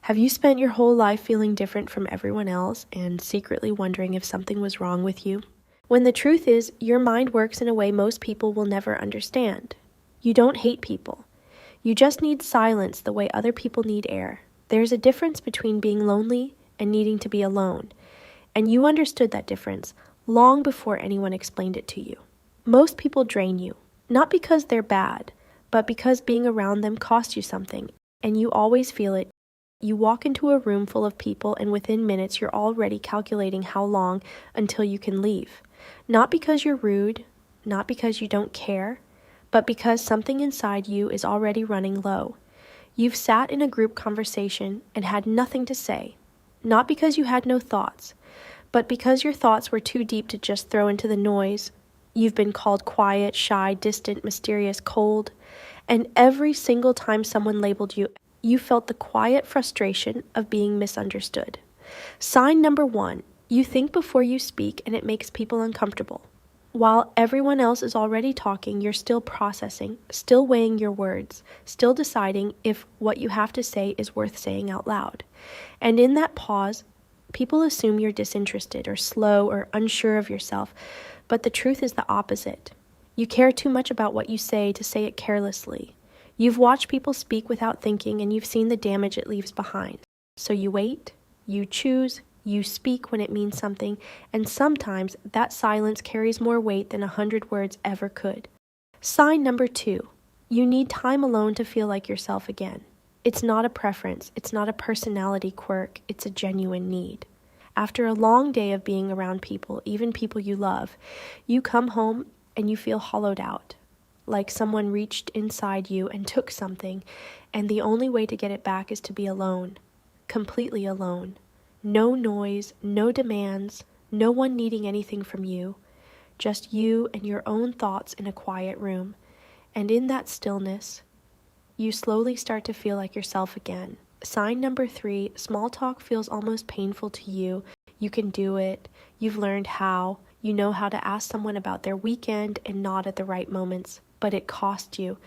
Have you spent your whole life feeling different from everyone else and secretly wondering if something was wrong with you? When the truth is, your mind works in a way most people will never understand. You don't hate people. You just need silence the way other people need air. There's a difference between being lonely and needing to be alone, and you understood that difference long before anyone explained it to you. Most people drain you, not because they're bad, but because being around them costs you something, and you always feel it. You walk into a room full of people, and within minutes you're already calculating how long until you can leave. Not because you're rude, not because you don't care, but because something inside you is already running low. You've sat in a group conversation and had nothing to say, not because you had no thoughts, but because your thoughts were too deep to just throw into the noise. You've been called quiet, shy, distant, mysterious, cold, and every single time someone labeled you, you felt the quiet frustration of being misunderstood. Sign number 1, you think before you speak, and it makes people uncomfortable. While everyone else is already talking, you're still processing, still weighing your words, still deciding if what you have to say is worth saying out loud. And in that pause, people assume you're disinterested or slow or unsure of yourself, but the truth is the opposite. You care too much about what you say to say it carelessly. You've watched people speak without thinking, and you've seen the damage it leaves behind. So you wait, you choose, you speak when it means something, and sometimes that silence carries more weight than 100 words ever could. Sign number 2, you need time alone to feel like yourself again. It's not a preference, it's not a personality quirk, it's a genuine need. After a long day of being around people, even people you love, you come home and you feel hollowed out. Like someone reached inside you and took something, and the only way to get it back is to be alone, completely alone. No noise, no demands, no one needing anything from you, just you and your own thoughts in a quiet room. And in that stillness, you slowly start to feel like yourself again. Sign number 3, small talk feels almost painful to you. You can do it. You've learned how. You know how to ask someone about their weekend and nod at the right moments. But it costs you.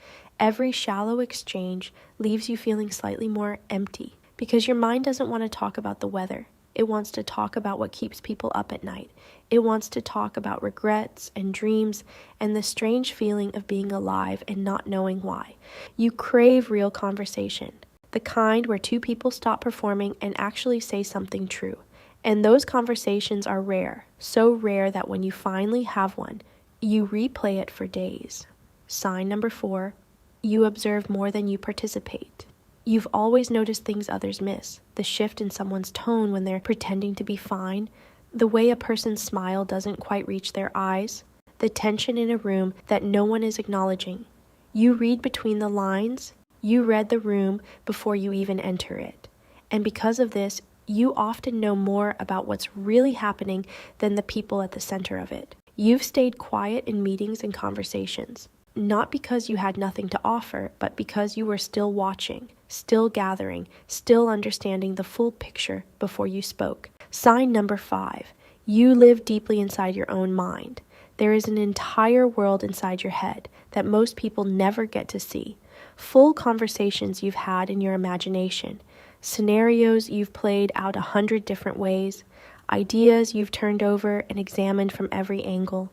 Every shallow exchange leaves you feeling slightly more empty because your mind doesn't want to talk about the weather. It wants to talk about what keeps people up at night. It wants to talk about regrets and dreams and the strange feeling of being alive and not knowing why. You crave real conversation, the kind where 2 people stop performing and actually say something true. And those conversations are rare, so rare that when you finally have one, you replay it for days. Sign number 4, you observe more than you participate. You've always noticed things others miss, the shift in someone's tone when they're pretending to be fine, the way a person's smile doesn't quite reach their eyes, the tension in a room that no one is acknowledging. You read between the lines, you read the room before you even enter it. And because of this, you often know more about what's really happening than the people at the center of it. You've stayed quiet in meetings and conversations. Not because you had nothing to offer, but because you were still watching, still gathering, still understanding the full picture before you spoke. Sign number 5, you live deeply inside your own mind. There is an entire world inside your head that most people never get to see. Full conversations you've had in your imagination, scenarios you've played out 100 different ways, ideas you've turned over and examined from every angle.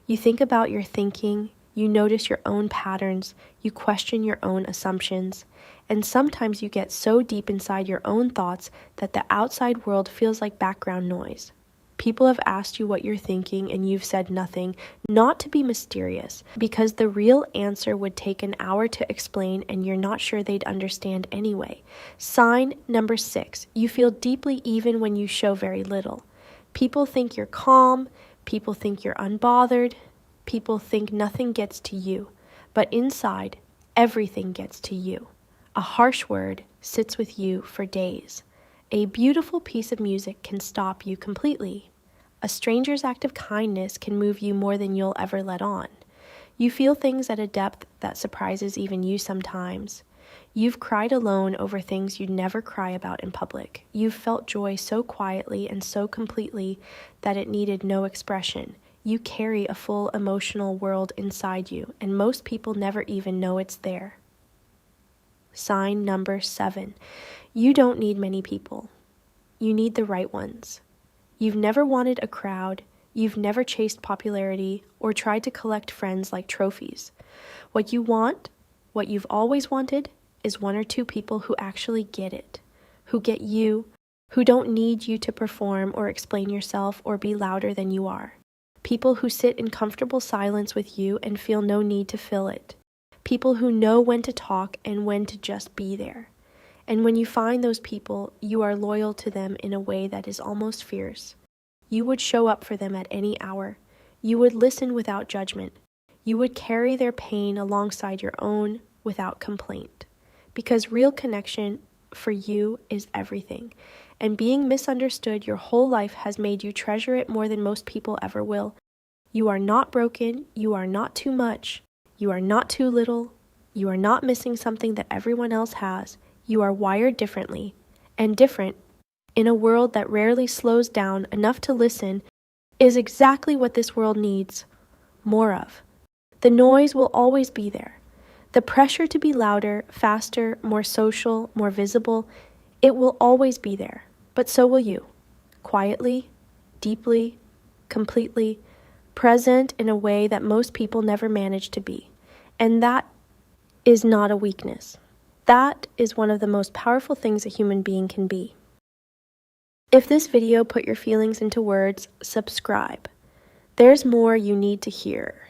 You think about your thinking. You notice your own patterns, you question your own assumptions, and sometimes you get so deep inside your own thoughts that the outside world feels like background noise. People have asked you what you're thinking and you've said nothing, not to be mysterious, because the real answer would take an hour to explain and you're not sure they'd understand anyway. Sign number 6, you feel deeply even when you show very little. People think you're calm, people think you're unbothered, people think nothing gets to you, but inside, everything gets to you. A harsh word sits with you for days. A beautiful piece of music can stop you completely. A stranger's act of kindness can move you more than you'll ever let on. You feel things at a depth that surprises even you sometimes. You've cried alone over things you'd never cry about in public. You've felt joy so quietly and so completely that it needed no expression. You carry a full emotional world inside you, and most people never even know it's there. Sign number 7. You don't need many people. You need the right ones. You've never wanted a crowd. You've never chased popularity or tried to collect friends like trophies. What you want, what you've always wanted, is one or two people who actually get it, who get you, who don't need you to perform or explain yourself or be louder than you are. People who sit in comfortable silence with you and feel no need to fill it. People who know when to talk and when to just be there. And when you find those people, you are loyal to them in a way that is almost fierce. You would show up for them at any hour. You would listen without judgment. You would carry their pain alongside your own without complaint. Because real connection for you is everything. And being misunderstood your whole life has made you treasure it more than most people ever will. You are not broken. You are not too much. You are not too little. You are not missing something that everyone else has. You are wired differently. And different, in a world that rarely slows down enough to listen, is exactly what this world needs more of. The noise will always be there. The pressure to be louder, faster, more social, more visible, it will always be there. But so will you. Quietly, deeply, completely, present in a way that most people never manage to be. And that is not a weakness. That is one of the most powerful things a human being can be. If this video put your feelings into words, subscribe. There's more you need to hear.